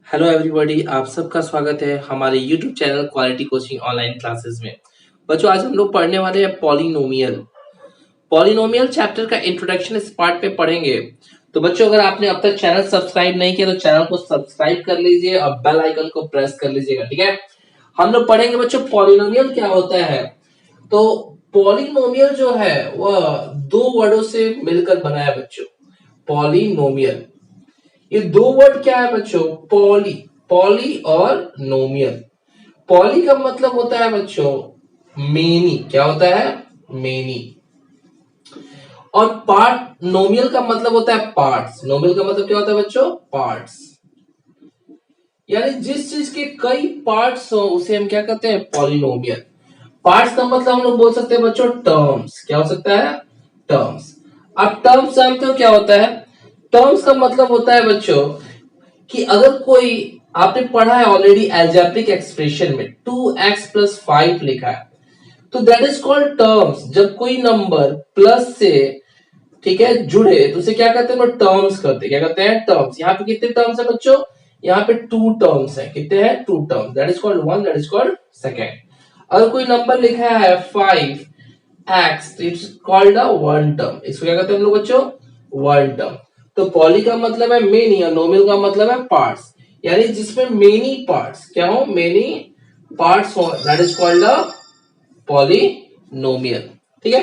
Hello everybody, आप सबका स्वागत है हमारे YouTube channel quality coaching online classes में। बच्चों, आज हम लोग पढ़ने वाले हैं पॉलिनोमियल। पॉलिनोमियल चैप्टर का इंट्रोडक्शन इस पार्ट पे पढ़ेंगे। तो बच्चों, अगर आपने अब तक चैनल सब्सक्राइब नहीं किया तो चैनल को सब्सक्राइब कर लीजिए और बेल आइकन को प्रेस कर लीजिएगा, ठीक है। हम लोग पढ़ेंगे बच्चों पॉलिनोमियल क्या होता है। तो पॉलिनोमियल जो है वह दो वर्डों से मिलकर बना है बच्चों। पॉलिनोमियल, ये दो वर्ड क्या है बच्चों? पॉली, पॉली और नोमियल। पॉली का मतलब होता है बच्चों मेनी, क्या होता है? मेनी। और पार्ट, नोमियल का मतलब होता है पार्ट्स। नोमियल का मतलब क्या होता है बच्चों? पार्ट्स। यानी जिस चीज के कई पार्ट्स हो उसे हम क्या कहते हैं? पॉलिनोमियल। पार्ट्स का मतलब हम लोग बोल सकते हैं बच्चों टर्म्स। क्या हो सकता है? टर्म्स। अब टर्म्स जानते हो क्या होता है? टर्म्स का मतलब होता है बच्चों कि अगर कोई, आपने पढ़ा है ऑलरेडी एल्जेब्रिक एक्सप्रेशन में 2x + 5 लिखा है, तो दैट इज कॉल्ड टर्म्स। जब कोई नंबर प्लस से, ठीक है, जुड़े तो उसे क्या कहते हैं? टर्म्स करते हैं। क्या कहते हैं? टर्म्स। यहाँ पे कितने टर्म्स है बच्चों? यहाँ पे 2 टर्म्स है। कितने हैं? 2 terms. That is called 1, that is called second. अगर कोई नंबर लिखा है 5x, it's called a one term. इसको क्या कहते हैं हम लोग बच्चों? One term. तो पॉली का मतलब है मेनी और नोमियल का मतलब है पार्ट्स। यानी जिसमें मेनी पार्ट्स क्या हो? मेनी पार्ट्स हो, that is called a polynomial, ठीक है।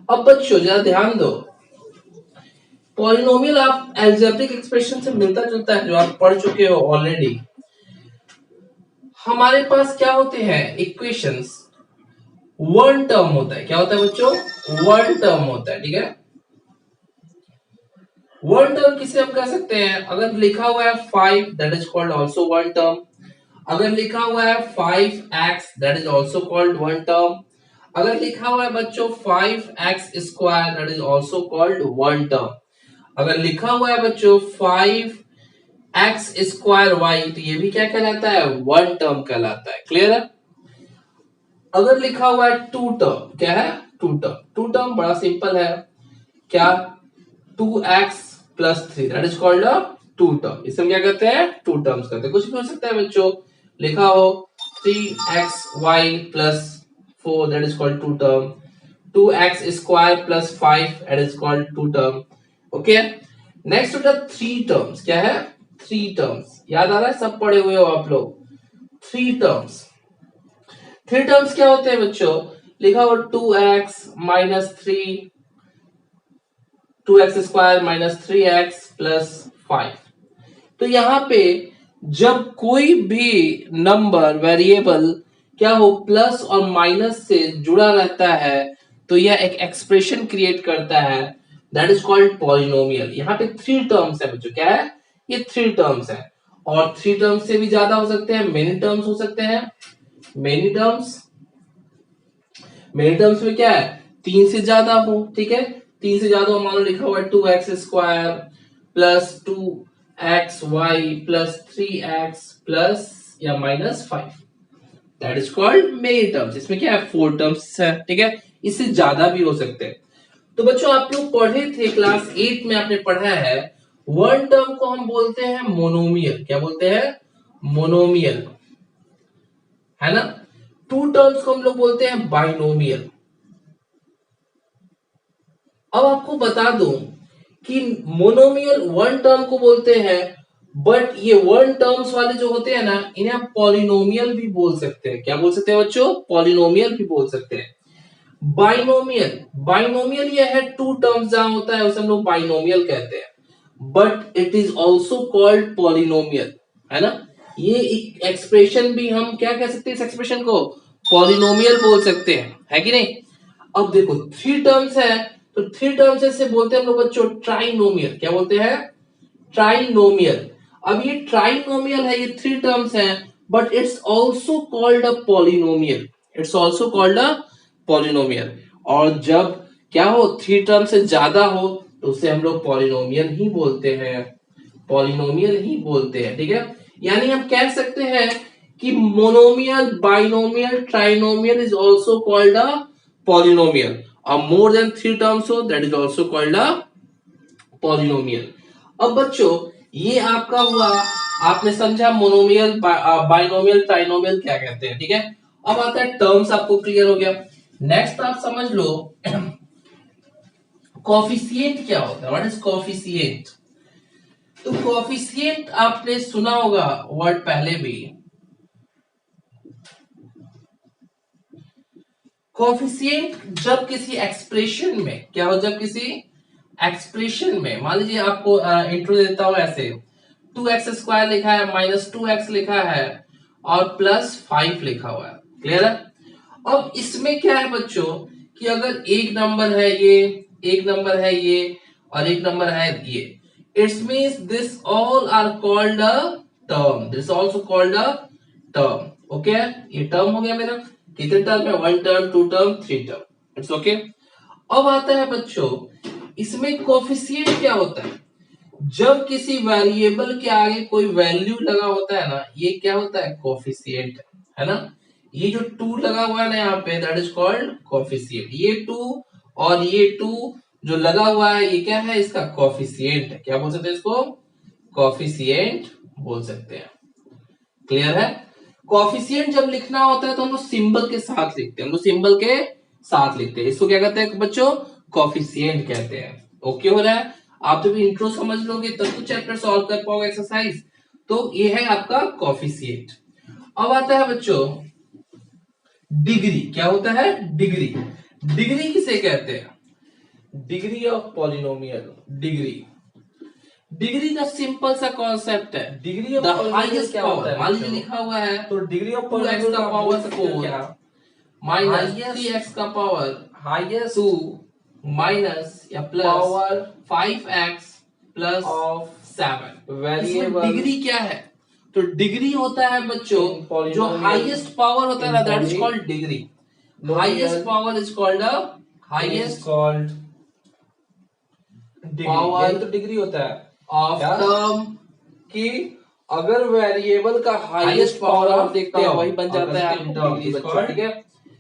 अब बच्चों जरा ध्यान दो, पॉलिनोमियल आप एल्जेब्रिक एक्सप्रेशन से मिलता जुलता है, जो आप पढ़ चुके हो ऑलरेडी। हमारे पास क्या होते हैं? इक्वेशंस वन टर्म होता है। क्या होता है बच्चों? वन टर्म होता है, ठीक है। वन टर्म किसे हम कह सकते हैं? अगर लिखा हुआ है 5, that is called also one term. अगर लिखा हुआ है 5x, that is also called one term. अगर लिखा हुआ है बच्चों 5x², that is also called one term. अगर लिखा हुआ है बच्चों 5x² y, तो ये भी क्या कहलाता है? वन टर्म कहलाता है। क्लियर है? अगर लिखा हुआ है टू टर्म, क्या है? Two term. टू टर्म बड़ा सिंपल है, क्या? 2x + 3, that is called a two term. इसे हम क्या कहते हैं? टू टर्म्स कहते हैं। कुछ भी हो सकता है बच्चों, लिखा हो 3xy + 4, that is called two term. 2x² + 5, that is called two term. Okay. Next होता है थ्री टर्म्स। क्या है? Three terms. याद आ रहा है? सब पढ़े हुए हो आप लोग। Three terms. थ्री टर्म्स क्या होते हैं बच्चों? लिखा हो 2x - 3, 2x² - 3x + 5। तो यहां पे जब कोई भी नंबर, वेरिएबल क्या हो, प्लस और माइनस से जुड़ा रहता है, तो यह एक एक्सप्रेशन क्रिएट करता है, दैट इज कॉल्ड पॉलिनोमियल। यहाँ पे थ्री टर्म्स है बच्चों। क्या है? ये थ्री टर्म्स है। और थ्री टर्म्स से भी ज्यादा हो सकते हैं, मेनी टर्म्स हो सकते हैं। मेनी टर्म्स, मेनी टर्म्स में क्या है? तीन से ज्यादा हो, ठीक है। तीन से ज्यादा हो, मान लो लिखा हुआ है 2x² + 2xy + 3x प्लस या -5, that is called many terms. इसमें क्या है? फोर टर्म्स है, ठीक है। इससे ज्यादा भी हो सकते हैं। तो बच्चों, आप लोग पढ़े थे क्लास 8 में, आपने पढ़ा है वन टर्म को हम बोलते हैं मोनोमियल। क्या बोलते हैं? मोनोमियल, है ना। टू टर्म्स को हम लोग बोलते हैं बाइनोमियल। अब आपको बता दूं कि मोनोमियल वन टर्म को बोलते हैं, बट ये वन टर्म्स वाले जो होते हैं ना, इन्हें आप पॉलिनोमियल भी बोल सकते हैं। क्या बोल सकते हैं बच्चों? पॉलिनोमियल भी बोल सकते हैं। बाइनोमियल, बाइनोमियल ये है टू टर्म्स जहां होता है उसे हम लोग बाइनोमियल कहते हैं, but it is also called polynomial, है ना। ये एक एक्सप्रेशन भी हम क्या कह सकते हैं? इस एक्सप्रेशन को पॉलिनोमियल बोल सकते हैं, है कि नहीं। अब देखो थ्री टर्म्स है, तो थ्री टर्म्स से बोलते हैं हम लोग बच्चों ट्राइनोमियल। क्या बोलते हैं? ट्राइनोमियल। अब ये ट्राइनोमियल है, ये थ्री टर्म्स है, but it's also called a polynomial. It's also called a polynomial. और जब क्या हो, थ्री टर्म से ज्यादा हो, तो उसे हम लोग पॉलिनोमियल ही बोलते हैं। पॉलिनोमियल ही बोलते हैं, ठीक है। यानी हम कह सकते हैं कि monomial, binomial, trinomial is also called a polynomial. और मोर देन थ्री टर्म्स हो, that is also called a polynomial. अब बच्चों ये आपका हुआ, आपने समझा मोनोमियल, बाइनोमियल, ट्राइनोमियल क्या कहते हैं, ठीक है। अब आता है टर्म्स, आपको क्लियर हो गया। नेक्स्ट आप समझ लो कोफिशिएंट क्या होता है, व्हाट इज कोफिशिएंट। तो कोफिशिएंट आपने सुना होगा वर्ड पहले भी। कोफिशिएंट जब किसी एक्सप्रेशन में क्या हो, जब किसी एक्सप्रेशन में मान लीजिए आपको इंट्रो देता हूं ऐसे, 2x² लिखा है, -2x लिखा है और +5 लिखा हुआ है, क्लियर है। अब इसमें क्या है बच्चों कि अगर एक नंबर है ये, एक नंबर है ये और एक नंबर है ये, it's means this all are called a term, this also called a term, okay. ये टर्म हो गया मेरा, कितने टर्म है, 1 term, 2 term, 3 term, it's okay. अब आता है बच्चों इसमें कोफिशिएंट क्या होता है, जब किसी वेरिएबल के आगे कोई वैल्यू लगा होता है ना, ये क्या होता है, कोफिशिएंट, है ना। ये जो 2 लगा हुआ है ना यहाँ पे, दैट इज कॉल्ड कोफिशिएंट। ये 2 और ये 2 जो लगा हुआ है, ये क्या है, इसका कोफिशिएंट है। क्या बोल सकते हैं इसको, कोफिशिएंट बोल सकते हैं, क्लियर है। कोफिशिएंट जब लिखना होता है तो हम लोग सिंबल के साथ लिखते हैं, हम लोग सिंबल के साथ लिखते हैं, इसको क्या कहते हैं बच्चों, कोफिशिएंट कहते हैं। ओके हो रहा है। आप जब इंट्रो समझ लोगे तब तो चैप्टर सॉल्व कर पाओगे एक्सरसाइज। तो ये है आपका कोफिशिएंट। अब आता है बच्चों डिग्री, क्या होता है, डिग्री। डिग्री किसे कहते हैं, degree of polynomial. Degree, degree का सिंपल सा कॉन्सेप्ट है, degree of the highest power. मान लीजिए लिखा हुआ है तो डिग्री ऑफ 2x का पावर 4 माइनस 3x का पावर हाईएस्ट 2 माइनस या plus power 5x plus of 7। Variable degree क्या है, तो डिग्री होता है बच्चों जो हाईएस्ट पावर होता है ना, that is called degree. Highest power is called a highest called power, तो डिग्री होता है ऑफ टर्म की अगर वेरिएबल का हाईएस्ट पावर आप देखते हैं वही बन जाता है डिग्री, ठीक है।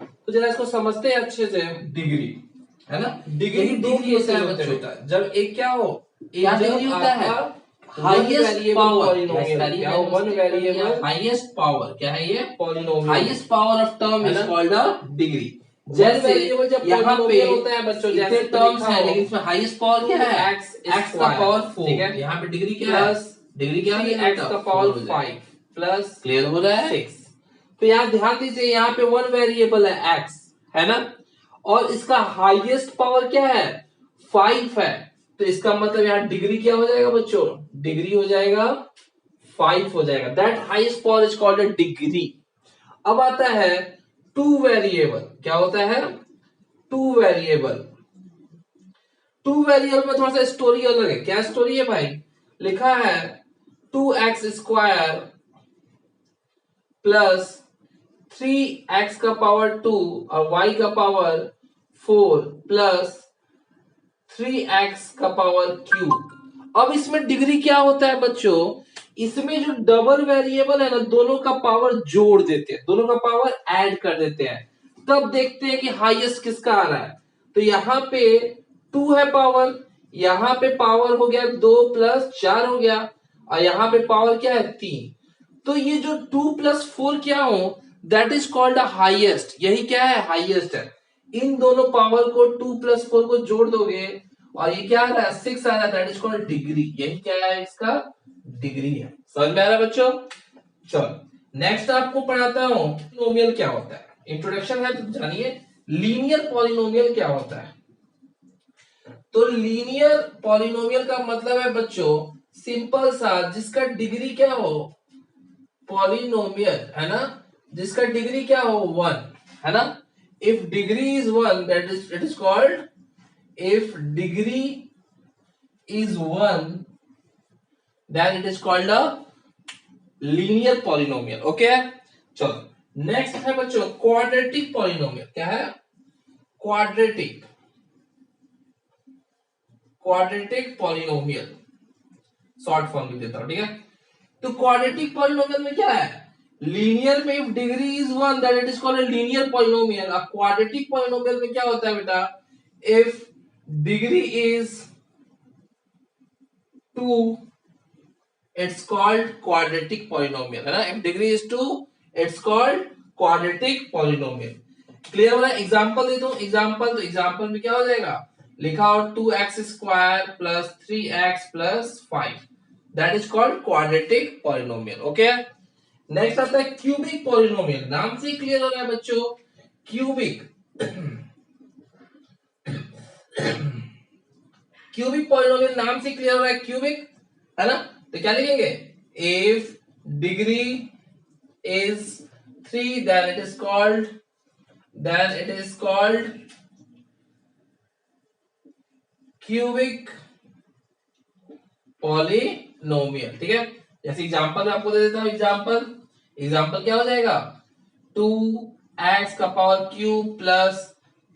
तो जरा इसको समझते हैं अच्छे से, डिग्री है ना, डिग्री दो केस में होता है। जब एक क्या हो, एक डिग्री होता है highest power, one variable highest power, क्या है ये, polynomial. Highest power of term is called a degree. जैसे यहाँ पे होता है बच्चों, जैसे टर्म्स है लेकिन इसमें हाईएस्ट पावर क्या है, x का पावर 4, यहाँ पे डिग्री क्या है, डिग्री क्या है, x का पावर 5 प्लस, क्लियर हो रहा है 6। तो यहाँ ध्यान दीजिए, यहाँ पे वन वेरिएबल है x, है ना, और इसका हाईएस्ट पावर क्या है, 5 है। तो इसका मतलब यहाँ डिग्री क्या हो जाएगा बच्चों, डिग्री हो जाएगा 5 हो जाएगा, that highest power is called a degree. अब आता है टू वेरिएबल, क्या होता है, टू वेरिएबल। टू वेरिएबल में थोड़ा सा स्टोरी अलग है। क्या स्टोरी है भाई, लिखा है 2x² प्लस 3x का पावर 2 और y का पावर 4 प्लस 3x का पावर क्यूब। अब इसमें डिग्री क्या होता है बच्चों, इसमें जो डबल वेरिएबल है ना, दोनों का पावर जोड़ देते हैं, दोनों का पावर ऐड कर देते हैं, तब देखते हैं कि हाईएस्ट किसका आ रहा है। तो यहाँ पे 2 है पावर, यहाँ पे पावर हो गया 2 प्लस 4 हो गया, और यहाँ पे पावर क्या है 3। तो ये जो 2 प्लस 4 क्या हो, that is called a highest. यही क्या है, हाईएस्ट है। इन दोनों पावर को 2 प्लस 4 को जोड़ दोगे और ये क्या आ रहा है, 6 आ रहा है, दैट इज कॉल्ड डिग्री। यही क्या है, इसका डिग्री है। समझ में आ रहा है बच्चों। चलो नेक्स्ट आपको पढ़ाता हूं पॉलिनोमियल क्या होता है। इंट्रोडक्शन है तो जानिए लीनियर पॉलिनोमियल क्या होता है। तो लीनियर पॉलिनोमियल का मतलब है बच्चों सिंपल सा, जिसका डिग्री क्या हो, पॉलिनोमियल है ना, जिसका डिग्री क्या हो 1, है ना। If degree is 1 that is it is called, if degree is 1 then it is called a linear polynomial, okay। चलो नेक्स्ट है बच्चों क्वाड्रेटिक पॉलिनोमियल। क्या है, quadratic, quadratic polynomial, short form लिख देता हूं, ठीक है। तो क्वाड्रेटिक पॉलिनोमियल में क्या है, लीनियर में if degree is 1 that it is called a linear polynomial. और क्वाड्रेटिक पॉलिनोमियल में क्या होता है बेटा, if degree is 2 it's called quadratic polynomial, है ना. if degree is 2 it's called quadratic polynomial. Clear हो रहा है. एग्जांपल दे दूं. एग्जांपल तो एग्जांपल में क्या हो जाएगा, लिखा हो 2x square plus 3x plus 5, that is called quadratic polynomial. Okay. Next आता है क्यूबिक पॉलिनोमियल. नाम से क्लियर हो रहा है बच्चों, क्यूबिक. क्यूबिक पॉलिनोमियल नाम से क्लियर हो रहा है, क्यूबिक, है ना. तो क्या लिखेंगे, if degree is 3 then it is called cubic polynomial. ठीक है. जैसे एग्जांपल मैं आपको दे देता हूं. एग्जांपल क्या हो जाएगा, 2x का power cube plus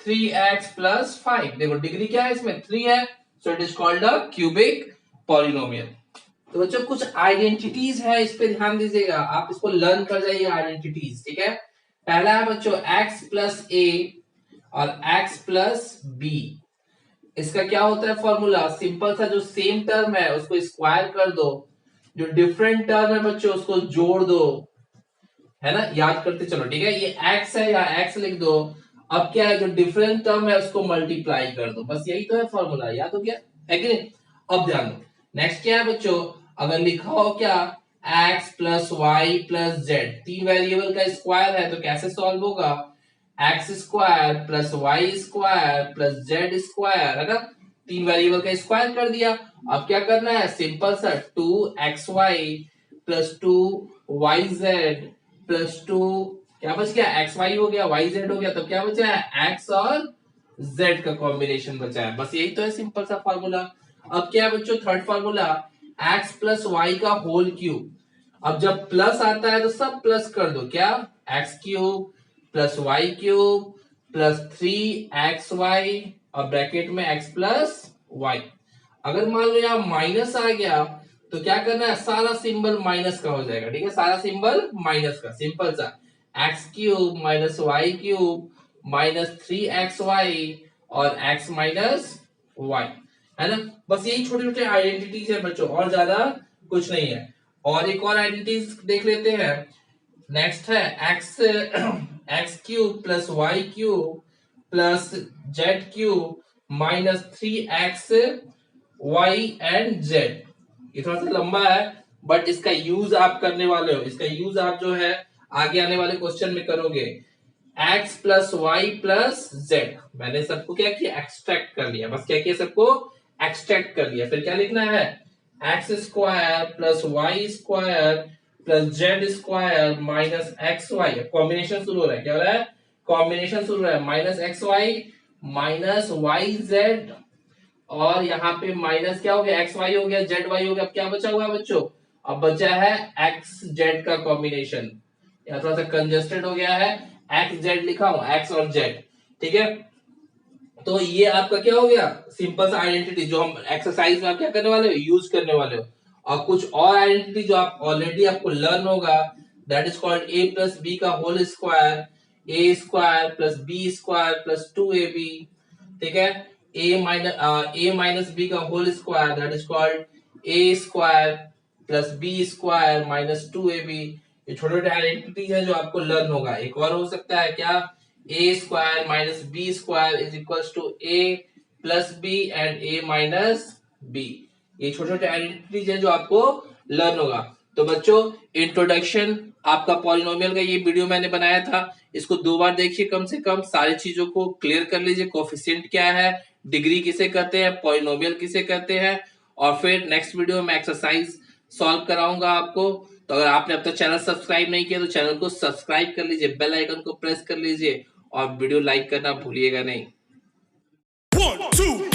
3x plus 5. देखो डिग्री क्या है इसमें, 3 है, so it is called a cubic polynomial. तो बच्चों कुछ आइडेंटिटीज है, इस पे ध्यान दीजिएगा, आप इसको लर्न कर जाइए आइडेंटिटीज. ठीक है. पहला है बच्चों x प्लस ए और x प्लस बी. इसका क्या होता है फॉर्मूला, सिंपल सा, जो सेम टर्म है उसको स्क्वायर कर दो, जो डिफरेंट टर्म है बच्चों उसको जोड़ दो, है ना. याद करते चलो. ठीक है. ये x है, या x लिख दो. अब क्या है, जो डिफरेंट टर्म है उसको मल्टीप्लाई कर दो. बस यही तो है फॉर्मूला. याद हो गया है कि नहीं. अब ध्यान दो. नेक्स्ट क्या है बच्चों, अगर लिखा हो क्या, x plus y plus z, 3 variable का स्क्वायर है, तो कैसे सॉल्व होगा, x square plus y square plus z square, है ना. 3 वेरिएबल का स्क्वायर कर दिया. अब क्या करना है, सिंपल सा, 2xy प्लस 2yz प्लस 2, क्या बच गया, xy हो गया, yz हो गया, तो क्या बचा है, x और z का कॉम्बिनेशन बचा है. बस यही तो है सिंपल सा फॉर्मूला. अब क्या है बच्चों, third formula, x plus y का होल क्यूब. अब जब प्लस आता है तो सब प्लस कर दो, क्या, x cube plus y cube plus 3xy और ब्रैकेट में x प्लस वाई. अगर मान लो यहाँ माइनस आ गया तो क्या करना है, सारा सिंबल माइनस का हो जाएगा. ठीक है. सारा सिंबल माइनस का, सिंपल सा, x cube minus y cube minus 3xy और x माइनस वाई, है ना. बस यही छोटे छोटे आइडेंटिटीज है बच्चों, और ज्यादा कुछ नहीं है. और एक और आइडेंटिटीज देख लेते हैं. नेक्स्ट है x cube plus y cube plus z cube minus 3x y and z. ये थोड़ा सा लंबा है, बट इसका यूज आप करने वाले हो. इसका यूज आप जो है आगे आने वाले क्वेश्चन में करोगे. x plus y plus z, मैंने सबको क्या किया, एक्सट्रैक्ट कर लिया. बस क्या किया, सबको एक्सट्रैक्ट कर लिया. फिर क्या लिखना है, x square plus y square plus z square minus x y. Combination शुरू हो रहा है, क्या हो रहा है, कॉम्बिनेशन शुरू हो रहा है, minus x y minus y z, और यहाँ पे माइनस क्या हो गया, एक्स वाई हो गया, जेड वाई हो गया. अब क्या बचा हुआ है बच्चों, अब बचा है एक्स जेड का कॉम्बिनेशन. यहाँ थोड़ा सा कंजेस्टेड हो गया है, एक्स जेड लिखा हूं, एक्स और जेड. ठीक है. तो ये आपका क्या हो गया, सिंपल सा आइडेंटिटी जो हम एक्सरसाइज में आप क्या करने वाले हो, यूज करने वाले हो. और कुछ और आइडेंटिटी जो आप ऑलरेडी आपको लर्न होगा, that is called A plus B का whole square, A square plus B square plus 2ab. ठीक है. ए माइनस बी का whole square, that is called A square plus B square minus 2ab. ये छोटे छोटे identities है जो आपको लर्न होगा. एक और हो सकता है क्या, A square minus B square is equals to A plus B and A minus B. ये छोटे छोटे आइडेंटिटीज है जो आपको लर्न होगा. तो बच्चों, इंट्रोडक्शन आपका पॉलिनोमियल का ये वीडियो मैंने बनाया था, इसको 2 बार देखिए कम से कम, सारी चीजों को क्लियर कर लीजिए. कोफिशिएंट क्या है, डिग्री किसे कहते हैं, पॉलिनोमियल किसे कहते हैं, और फिर नेक्स्ट वीडियो में एक्सरसाइज सॉल्व कराऊंगा आपको. तो अगर आपने अब तक चैनल सब्सक्राइब नहीं किया तो चैनल को सब्सक्राइब कर लीजिए, बेल आइकन को प्रेस कर लीजिए, और वीडियो लाइक करना भूलिएगा नहीं. 1 2